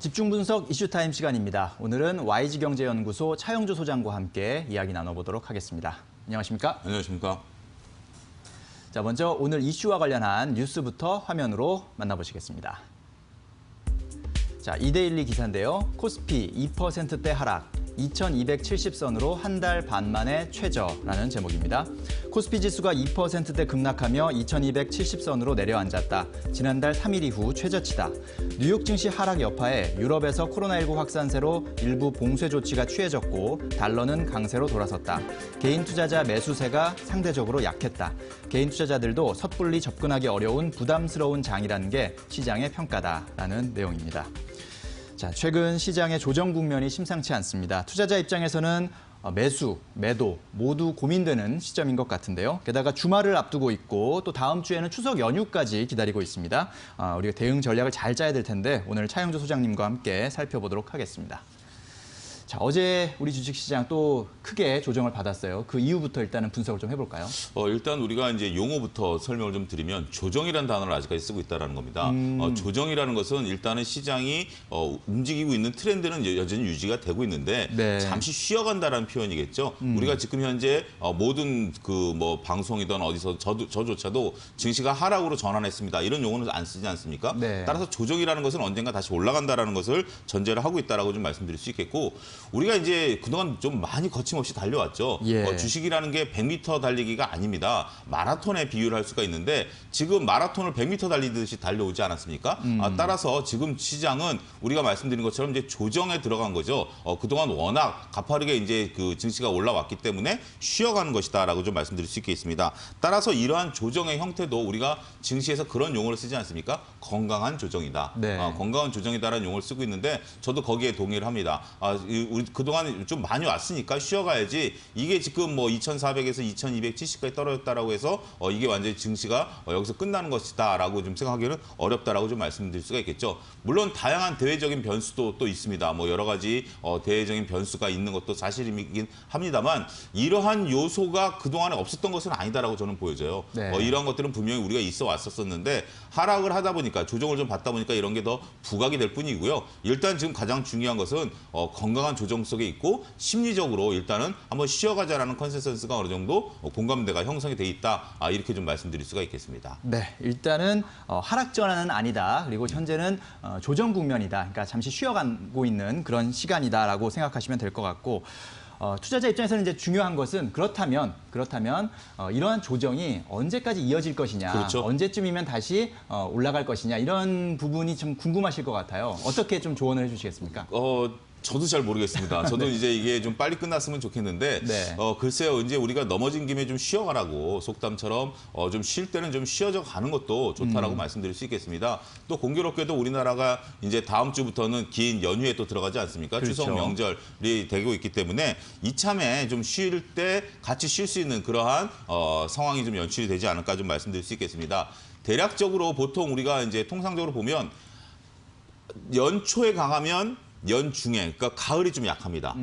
집중 분석 이슈타임 시간입니다. 오늘은 YG경제연구소 차영주 소장과 함께 이야기 나눠보도록 하겠습니다. 안녕하십니까? 안녕하십니까? 자, 먼저 오늘 이슈와 관련한 뉴스부터 화면으로 만나보시겠습니다. 자, 이데일리 기사인데요. 코스피 2%대 하락, 2270선으로 한 달 반 만에 최저라는 제목입니다. 코스피 지수가 2%대 급락하며 2270선으로 내려앉았다. 지난달 3일 이후 최저치다. 뉴욕 증시 하락 여파에 유럽에서 코로나19 확산세로 일부 봉쇄 조치가 취해졌고 달러는 강세로 돌아섰다. 개인 투자자 매수세가 상대적으로 약했다. 개인 투자자들도 섣불리 접근하기 어려운 부담스러운 장이라는 게 시장의 평가다라는 내용입니다. 자, 최근 시장의 조정 국면이 심상치 않습니다. 투자자 입장에서는 매수, 매도 모두 고민되는 시점인 것 같은데요. 게다가 주말을 앞두고 있고 또 다음 주에는 추석 연휴까지 기다리고 있습니다. 우리가 대응 전략을 잘 짜야 될 텐데 오늘 차영주 소장님과 함께 살펴보도록 하겠습니다. 자, 어제 우리 주식시장 또 크게 조정을 받았어요. 그 이후부터 일단은 분석을 좀 해볼까요? 일단 우리가 이제 용어부터 설명을 좀 드리면 조정이라는 단어를 아직까지 쓰고 있다는 겁니다. 조정이라는 것은 일단은 시장이 움직이고 있는 트렌드는 여전히 유지가 되고 있는데 네. 잠시 쉬어간다라는 표현이겠죠. 우리가 지금 현재 모든 그 뭐 방송이든 어디서 저조차도 증시가 하락으로 전환했습니다. 이런 용어는 안 쓰지 않습니까? 네. 따라서 조정이라는 것은 언젠가 다시 올라간다라는 것을 전제를 하고 있다라고 좀 말씀드릴 수 있겠고. 우리가 이제 그동안 좀 많이 거침없이 달려왔죠. 예. 주식이라는 게 100m 달리기가 아닙니다. 마라톤에 비유를 할 수가 있는데 지금 마라톤을 100m 달리듯이 달려오지 않았습니까? 따라서 지금 시장은 우리가 말씀드린 것처럼 이제 조정에 들어간 거죠. 그동안 워낙 가파르게 이제 그 증시가 올라왔기 때문에 쉬어가는 것이다라고 좀 말씀드릴 수 있겠습니다. 따라서 이러한 조정의 형태도 우리가 증시에서 그런 용어를 쓰지 않습니까? 건강한 조정이다. 네. 건강한 조정이다라는 용어를 쓰고 있는데 저도 거기에 동의를 합니다. 우리 그동안 좀 많이 왔으니까 쉬어가야지 이게 지금 뭐 2,400에서 2,270까지 떨어졌다라고 해서 이게 완전히 증시가 여기서 끝나는 것이다라고 좀 생각하기는 어렵다라고 좀 말씀드릴 수가 있겠죠. 물론 다양한 대외적인 변수도 또 있습니다. 뭐 여러 가지 대외적인 변수가 있는 것도 사실이긴 합니다만 이러한 요소가 그동안에 없었던 것은 아니다라고 저는 보여져요. 네. 이러한 것들은 분명히 우리가 있어 왔었었는데 하락을 하다 보니까 조정을 좀 받다 보니까 이런 게 더 부각이 될 뿐이고요. 일단 지금 가장 중요한 것은 건강한 조정 속에 있고 심리적으로 일단은 한번 쉬어가자라는 컨센서스가 어느 정도 공감대가 형성이 돼 있다. 이렇게 좀 말씀드릴 수가 있겠습니다. 네, 일단은 하락 전환은 아니다. 그리고 현재는 조정 국면이다. 그러니까 잠시 쉬어가고 있는 그런 시간이다라고 생각하시면 될 것 같고 투자자 입장에서는 이제 중요한 것은 그렇다면 이러한 조정이 언제까지 이어질 것이냐, 그렇죠. 언제쯤이면 다시 올라갈 것이냐 이런 부분이 좀 궁금하실 것 같아요. 어떻게 좀 조언을 해주시겠습니까? 저도 잘 모르겠습니다. 저도 네. 이제 이게 좀 빨리 끝났으면 좋겠는데, 네. 글쎄요, 이제 우리가 넘어진 김에 좀 쉬어가라고 속담처럼 좀 쉴 때는 좀 쉬어져 가는 것도 좋다라고 말씀드릴 수 있겠습니다. 또 공교롭게도 우리나라가 이제 다음 주부터는 긴 연휴에 또 들어가지 않습니까? 그렇죠. 추석 명절이 되고 있기 때문에 이참에 좀 쉴 때 같이 쉴 수 있는 그러한 상황이 좀 연출이 되지 않을까 좀 말씀드릴 수 있겠습니다. 대략적으로 보통 우리가 이제 통상적으로 보면 연초에 강하면 연중에, 그러니까 가을이 좀 약합니다.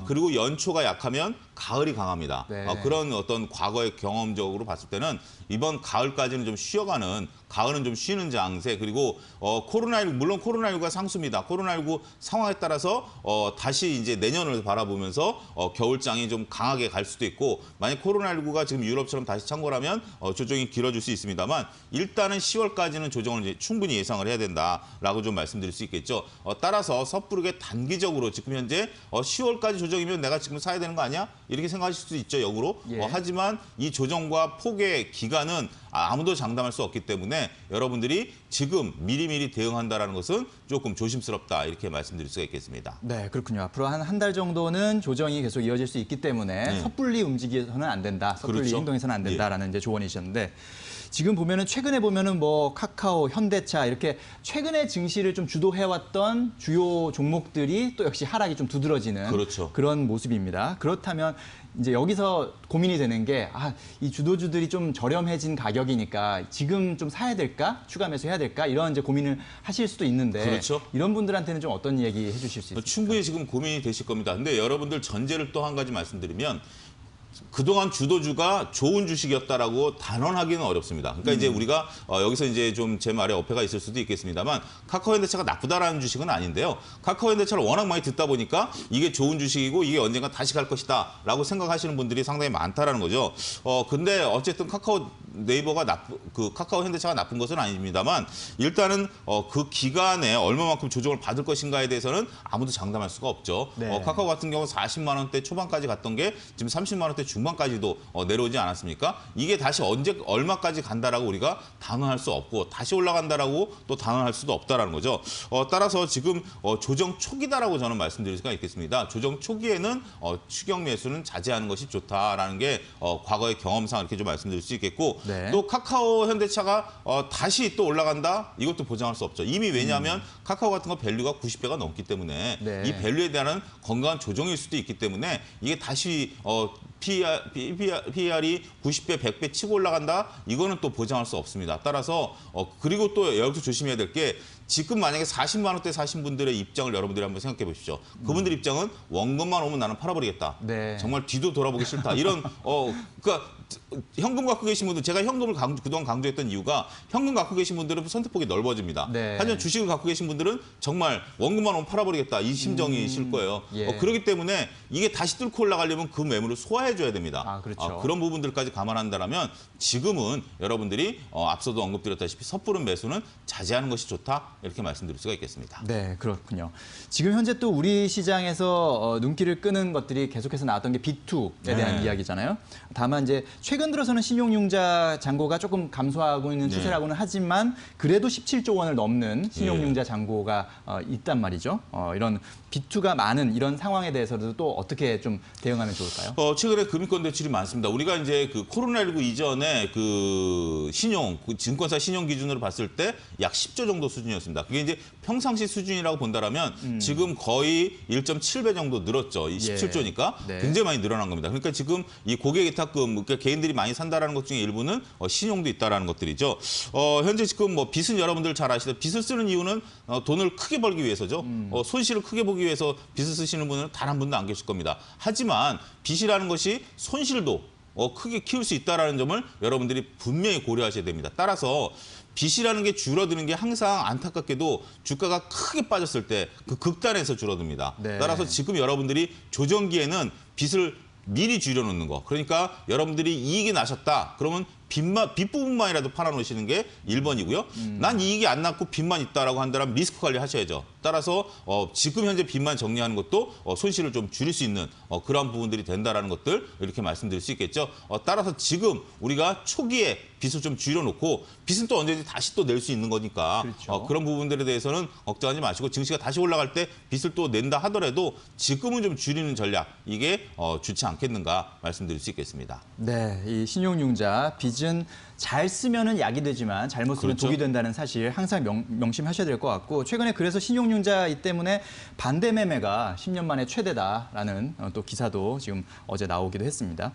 그리고 연초가 약하면 가을이 강합니다. 네. 그런 어떤 과거의 경험적으로 봤을 때는 이번 가을까지는 좀 쉬어가는, 가을은 좀 쉬는 장세, 그리고 코로나19, 물론 코로나19가 상수입니다. 코로나19 상황에 따라서 다시 이제 내년을 바라보면서 겨울장이 좀 강하게 갈 수도 있고, 만약 코로나19가 지금 유럽처럼 다시 창궐하면 조정이 길어질 수 있습니다만 일단은 10월까지는 조정을 이제 충분히 예상을 해야 된다라고 좀 말씀드릴 수 있겠죠. 따라서 섣부르게 단기적으로 지금 현재 10월까지 조정이면 내가 지금 사야 되는 거 아니야? 이렇게 생각하실 수도 있죠, 역으로. 예. 하지만 이 조정과 폭의 기간은 아무도 장담할 수 없기 때문에 여러분들이 지금 미리미리 대응한다는 것은 조금 조심스럽다, 이렇게 말씀드릴 수가 있겠습니다. 네, 그렇군요. 앞으로 한 달 정도는 조정이 계속 이어질 수 있기 때문에 섣불리 움직여서는 안 된다, 섣불리 그렇죠. 행동해서는 안 된다라는 이제 조언이셨는데 지금 보면은 최근에 보면은 뭐 카카오, 현대차 이렇게 최근에 증시를 좀 주도해왔던 주요 종목들이 또 역시 하락이 좀 두드러지는 그렇죠. 그런 모습입니다. 그렇다면 이제 여기서 고민이 되는 게 이 주도주들이 좀 저렴해진 가격이니까 지금 좀 사야 될까? 추가 매수해야 될까? 이런 이제 고민을 하실 수도 있는데 그렇죠. 이런 분들한테는 좀 어떤 얘기 해주실 수 있을까요? 충분히 지금 고민이 되실 겁니다. 근데 여러분들 전제를 또 한 가지 말씀드리면 그동안 주도주가 좋은 주식이었다라고 단언하기는 어렵습니다. 그러니까 이제 우리가 여기서 이제 좀 제 말에 어폐가 있을 수도 있겠습니다만 카카오현대차가 나쁘다라는 주식은 아닌데요. 카카오현대차를 워낙 많이 듣다 보니까 이게 좋은 주식이고 이게 언젠가 다시 갈 것이다라고 생각하시는 분들이 상당히 많다라는 거죠. 근데 어쨌든 카카오현대차가 나쁜 것은 아닙니다만 일단은 그 기간에 얼마만큼 조정을 받을 것인가에 대해서는 아무도 장담할 수가 없죠. 네. 카카오 같은 경우 40만 원대 초반까지 갔던 게 지금 30만 원대 중반까지도 내려오지 않았습니까? 이게 다시 언제 얼마까지 간다라고 우리가 단언할 수 없고 다시 올라간다라고 또 단언할 수도 없다라는 거죠. 따라서 지금 조정 초기다라고 저는 말씀드릴 수가 있겠습니다. 조정 초기에는 추경 매수는 자제하는 것이 좋다라는 게 과거의 경험상 이렇게 좀 말씀드릴 수 있겠고 네. 또 카카오 현대차가 다시 또 올라간다? 이것도 보장할 수 없죠. 이미 왜냐하면 카카오 같은 거 밸류가 90배가 넘기 때문에 네. 이 밸류에 대한 건강한 조정일 수도 있기 때문에 이게 다시 PER이 90배, 100배 치고 올라간다? 이거는 또 보장할 수 없습니다. 따라서 그리고 또 여기서 조심해야 될 게 지금 만약에 40만 원대 사신 분들의 입장을 여러분들이 한번 생각해 보십시오. 그분들 입장은 원금만 오면 나는 팔아버리겠다. 네. 정말 뒤도 돌아보기 싫다. 이런 그러니까 현금 갖고 계신 분들 제가 현금을 그동안 강조했던 이유가 현금 갖고 계신 분들은 선택폭이 넓어집니다. 네. 하지만 주식을 갖고 계신 분들은 정말 원금만 오면 팔아버리겠다. 이 심정이실 거예요. 예. 그렇기 때문에 이게 다시 뚫고 올라가려면 그 매물을 소화해줘야 됩니다. 아, 그렇죠. 그런 부분들까지 감안한다면 지금은 여러분들이 앞서도 언급드렸다시피 섣부른 매수는 자제하는 것이 좋다. 이렇게 말씀드릴 수가 있겠습니다. 네, 그렇군요. 지금 현재 또 우리 시장에서 눈길을 끄는 것들이 계속해서 나왔던 게 B2에 대한 네. 이야기잖아요. 다만 이제 최근 들어서는 신용융자 잔고가 조금 감소하고 있는 추세라고는 하지만 그래도 17조 원을 넘는 신용융자 잔고가 있단 말이죠. 이런 B2가 많은 이런 상황에 대해서도 또 어떻게 좀 대응하면 좋을까요? 최근에 금융권 대출이 많습니다. 우리가 이제 그 코로나19 이전에 그 증권사 신용 기준으로 봤을 때 약 10조 정도 수준이었습니다. 그게 이제 평상시 수준이라고 본다라면 지금 거의 1.7배 정도 늘었죠. 이 17조니까 네. 굉장히 많이 늘어난 겁니다. 그러니까 지금 이 고객위탁금, 그러니까 개인들이 많이 산다라는 것 중에 일부는 신용도 있다라는 것들이죠. 현재 지금 뭐 빚은 여러분들 잘 아시다. 빚을 쓰는 이유는 돈을 크게 벌기 위해서죠. 손실을 크게 보기 위해서 빚을 쓰시는 분은 단 한 분도 안 계실 겁니다. 하지만 빚이라는 것이 손실도 크게 키울 수 있다는 점을 여러분들이 분명히 고려하셔야 됩니다. 따라서 빚이라는 게 줄어드는 게 항상 안타깝게도 주가가 크게 빠졌을 때 그 극단에서 줄어듭니다. 네. 따라서 지금 여러분들이 조정기에는 빚을 미리 줄여놓는 거. 그러니까 여러분들이 이익이 나셨다. 그러면 빚 부분만이라도 팔아놓으시는 게 1번이고요. 난 이익이 안 났고 빚만 있다라고 한다면 리스크 관리 하셔야죠. 따라서 지금 현재 빚만 정리하는 것도 손실을 좀 줄일 수 있는 그런 부분들이 된다라는 것들 이렇게 말씀드릴 수 있겠죠. 따라서 지금 우리가 초기에 빚을 좀 줄여놓고 빚은 또 언제든지 다시 또 낼 수 있는 거니까 그렇죠. 그런 부분들에 대해서는 걱정하지 마시고 증시가 다시 올라갈 때 빚을 또 낸다 하더라도 지금은 좀 줄이는 전략 이게 좋지 않겠는가 말씀드릴 수 있겠습니다. 네, 이 신용융자 빚은 잘 쓰면은 약이 되지만 잘못 쓰면 그렇죠. 독이 된다는 사실 항상 명심하셔야 될 것 같고 최근에 그래서 신용융자 때문에 반대 매매가 10년 만에 최대다라는 또 기사도 지금 어제 나오기도 했습니다.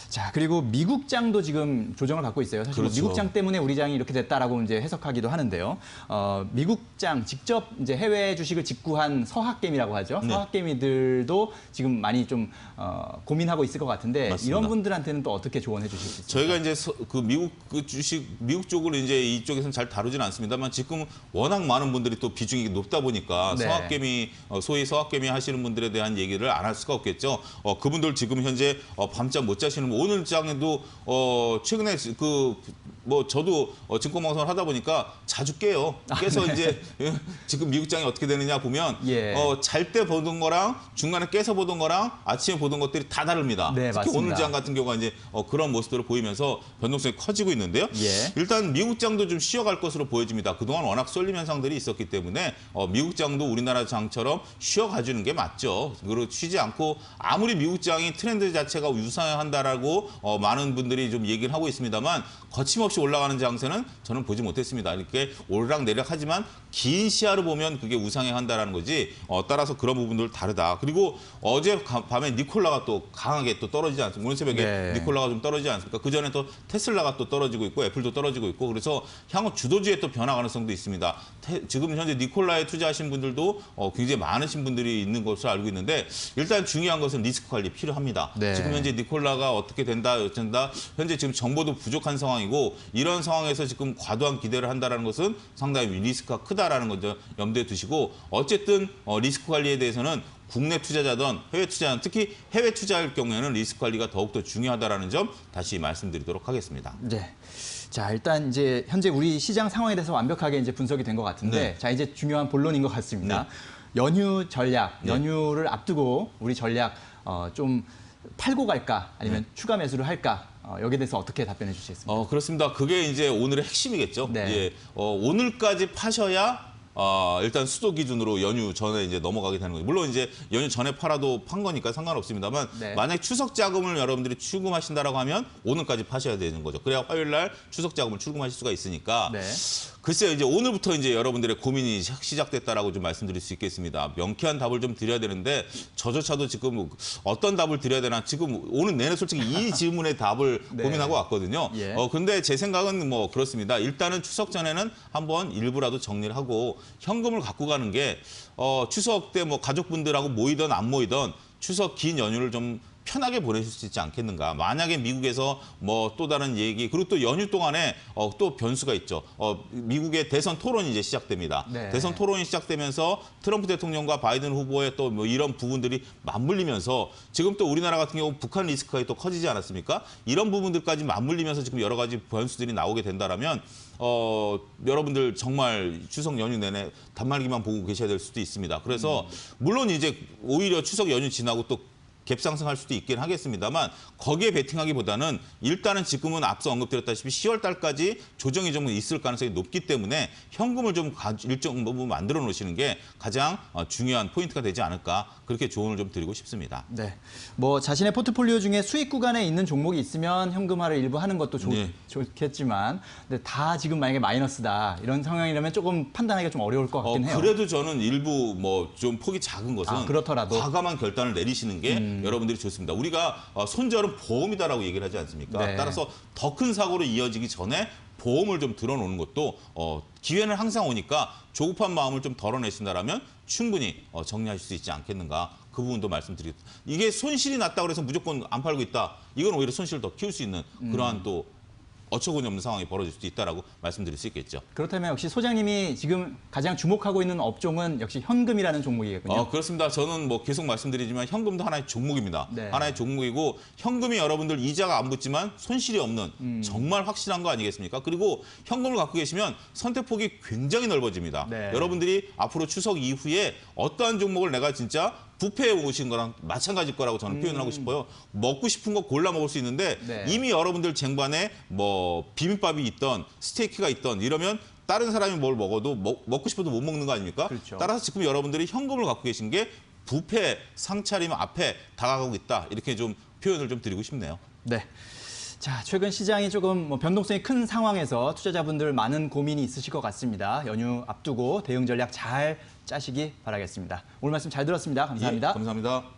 자, 그리고 미국장도 지금 조정을 받고 있어요. 사실 그렇죠. 미국장 때문에 우리 장이 이렇게 됐다라고 이제 해석하기도 하는데요. 미국장 직접 이제 해외 주식을 직구한 서학개미라고 하죠. 네. 서학개미들도 지금 많이 좀 고민하고 있을 것 같은데 맞습니다. 이런 분들한테는 또 어떻게 조언해 주실 수 있을까요? 저희가 이제 그 미국 그 주식 미국 쪽으로 이제 이쪽에서는 잘 다루지는 않습니다만 지금 워낙 많은 분들이 또 비중이 높다 보니까 네. 서학개미 소위 서학개미 하시는 분들에 대한 얘기를 안 할 수가 없겠죠. 그분들 지금 현재 밤잠 못 자시는 분 오늘 장에도 최근에 저도 증권방송을 하다 보니까 자주 깨요. 깨서 네. 이제 지금 미국장이 어떻게 되느냐 보면 예. 잘 때 보던 거랑 중간에 깨서 보던 거랑 아침에 보던 것들이 다 다릅니다. 네, 특히 맞습니다. 오늘 장 같은 경우가 이제 그런 모습들을 보이면서 변동성이 커지고 있는데요. 예. 일단 미국장도 좀 쉬어갈 것으로 보여집니다. 그동안 워낙 쏠림 현상들이 있었기 때문에 미국장도 우리나라 장처럼 쉬어가주는 게 맞죠. 그리고 쉬지 않고 아무리 미국장이 트렌드 자체가 유상한다라고 많은 분들이 좀 얘기를 하고 있습니다만 거침없이 올라가는 장세는 저는 보지 못했습니다. 이렇게 오르락내리락 하지만 긴 시야로 보면 그게 우상향한다라는 거지. 따라서 그런 부분들 다르다. 그리고 어제 밤에 니콜라가 또 강하게 또 떨어지지 않습니까? 오늘 새벽에 네. 니콜라가 좀 떨어지지 않습니까? 그 전에 또 테슬라가 또 떨어지고 떨어지고 있고 애플도 떨어지고 있고 그래서 향후 주도주의 또 변화 가능성도 있습니다. 지금 현재 니콜라에 투자하신 분들도 굉장히 많으신 분들이 있는 것으로 알고 있는데 일단 중요한 것은 리스크 관리 필요합니다. 네. 지금 현재 니콜라가 어떻게 된다, 어쩐다 현재 지금 정보도 부족한 상황이고 이런 상황에서 지금 과도한 기대를 한다는 것은 상당히 리스크가 크다라는 거 염두에 두시고 어쨌든 리스크 관리에 대해서는 국내 투자자든 해외 투자자든 특히 해외 투자할 경우에는 리스크 관리가 더욱더 중요하다라는 점 다시 말씀드리도록 하겠습니다. 네. 자, 일단 이제 현재 우리 시장 상황에 대해서 완벽하게 이제 분석이 된 것 같은데, 네. 자, 이제 중요한 본론인 것 같습니다. 네. 연휴 전략, 네. 연휴를 앞두고 우리 전략 좀 팔고 갈까 아니면 추가 매수를 할까? 여기에 대해서 어떻게 답변해 주시겠습니까? 그렇습니다. 그게 이제 오늘의 핵심이겠죠. 네. 예, 오늘까지 파셔야 일단 수도 기준으로 연휴 전에 이제 넘어가게 되는 거예요. 물론 이제 연휴 전에 팔아도 판 거니까 상관없습니다만 네. 만약 추석 자금을 여러분들이 출금하신다라고 하면 오늘까지 파셔야 되는 거죠. 그래야 화요일 날 추석 자금을 출금하실 수가 있으니까 네. 글쎄요, 이제 오늘부터 이제 여러분들의 고민이 시작됐다라고 좀 말씀드릴 수 있겠습니다. 명쾌한 답을 좀 드려야 되는데 저조차도 지금 어떤 답을 드려야 되나 지금 오늘 내내 솔직히 이 질문에 답을 네. 고민하고 왔거든요. 예. 근데 제 생각은 뭐 그렇습니다. 일단은 추석 전에는 한번 일부라도 정리를 하고 현금을 갖고 가는 게 추석 때 뭐 가족분들하고 모이든 안 모이든 추석 긴 연휴를 좀 편하게 보내실 수 있지 않겠는가. 만약에 미국에서 뭐 또 다른 얘기 그리고 또 연휴 동안에 또 변수가 있죠. 미국의 대선 토론이 이제 시작됩니다. 네. 대선 토론이 시작되면서 트럼프 대통령과 바이든 후보의 또 뭐 이런 부분들이 맞물리면서 지금 또 우리나라 같은 경우 북한 리스크가 또 커지지 않았습니까? 이런 부분들까지 맞물리면서 지금 여러 가지 변수들이 나오게 된다라면 여러분들 정말 추석 연휴 내내 단말기만 보고 계셔야 될 수도 있습니다. 그래서 물론 이제 오히려 추석 연휴 지나고 또 갭상승할 수도 있긴 하겠습니다만 거기에 베팅하기보다는 일단은 지금은 앞서 언급드렸다시피 10월 달까지 조정이 좀 있을 가능성이 높기 때문에 현금을 좀 일정 부분 만들어 놓으시는 게 가장 중요한 포인트가 되지 않을까 그렇게 조언을 좀 드리고 싶습니다. 네. 뭐 자신의 포트폴리오 중에 수익 구간에 있는 종목이 있으면 현금화를 일부 하는 것도 네. 좋겠지만 근데 다 지금 만약에 마이너스다 이런 상황이라면 조금 판단하기가 좀 어려울 것 같긴 해요. 그래도 저는 일부 뭐 좀 폭이 작은 것은 그렇더라도 과감한 결단을 내리시는 게 여러분들이 좋습니다. 우리가 손절은 보험이다라고 얘기를 하지 않습니까? 네. 따라서 더 큰 사고로 이어지기 전에 보험을 좀 들어놓는 것도 기회는 항상 오니까 조급한 마음을 좀 덜어내신다라면 충분히 정리하실 수 있지 않겠는가. 그 부분도 말씀드리겠습니다. 이게 손실이 났다고 해서 무조건 안 팔고 있다. 이건 오히려 손실을 더 키울 수 있는 그러한 또 어처구니 없는 상황이 벌어질 수도 있다라고 말씀드릴 수 있겠죠. 그렇다면 역시 소장님이 지금 가장 주목하고 있는 업종은 역시 현금이라는 종목이겠군요. 그렇습니다. 저는 뭐 계속 말씀드리지만 현금도 하나의 종목입니다. 네. 하나의 종목이고 현금이 여러분들 이자가 안 붙지만 손실이 없는 정말 확실한 거 아니겠습니까? 그리고 현금을 갖고 계시면 선택폭이 굉장히 넓어집니다. 네. 여러분들이 앞으로 추석 이후에 어떠한 종목을 내가 진짜 뷔페에 오신 거랑 마찬가지일 거라고 저는 표현을 하고 싶어요. 먹고 싶은 거 골라 먹을 수 있는데 네. 이미 여러분들 쟁반에 뭐 비빔밥이 있던 스테이크가 있던 이러면 다른 사람이 뭘 먹어도 먹고 싶어도 못 먹는 거 아닙니까? 그렇죠. 따라서 지금 여러분들이 현금을 갖고 계신 게 뷔페 상차림 앞에 다가가고 있다. 이렇게 좀 표현을 좀 드리고 싶네요. 네. 자, 최근 시장이 조금 변동성이 큰 상황에서 투자자분들 많은 고민이 있으실 것 같습니다. 연휴 앞두고 대응 전략 잘 짜시기 바라겠습니다. 오늘 말씀 잘 들었습니다. 감사합니다. 예, 감사합니다.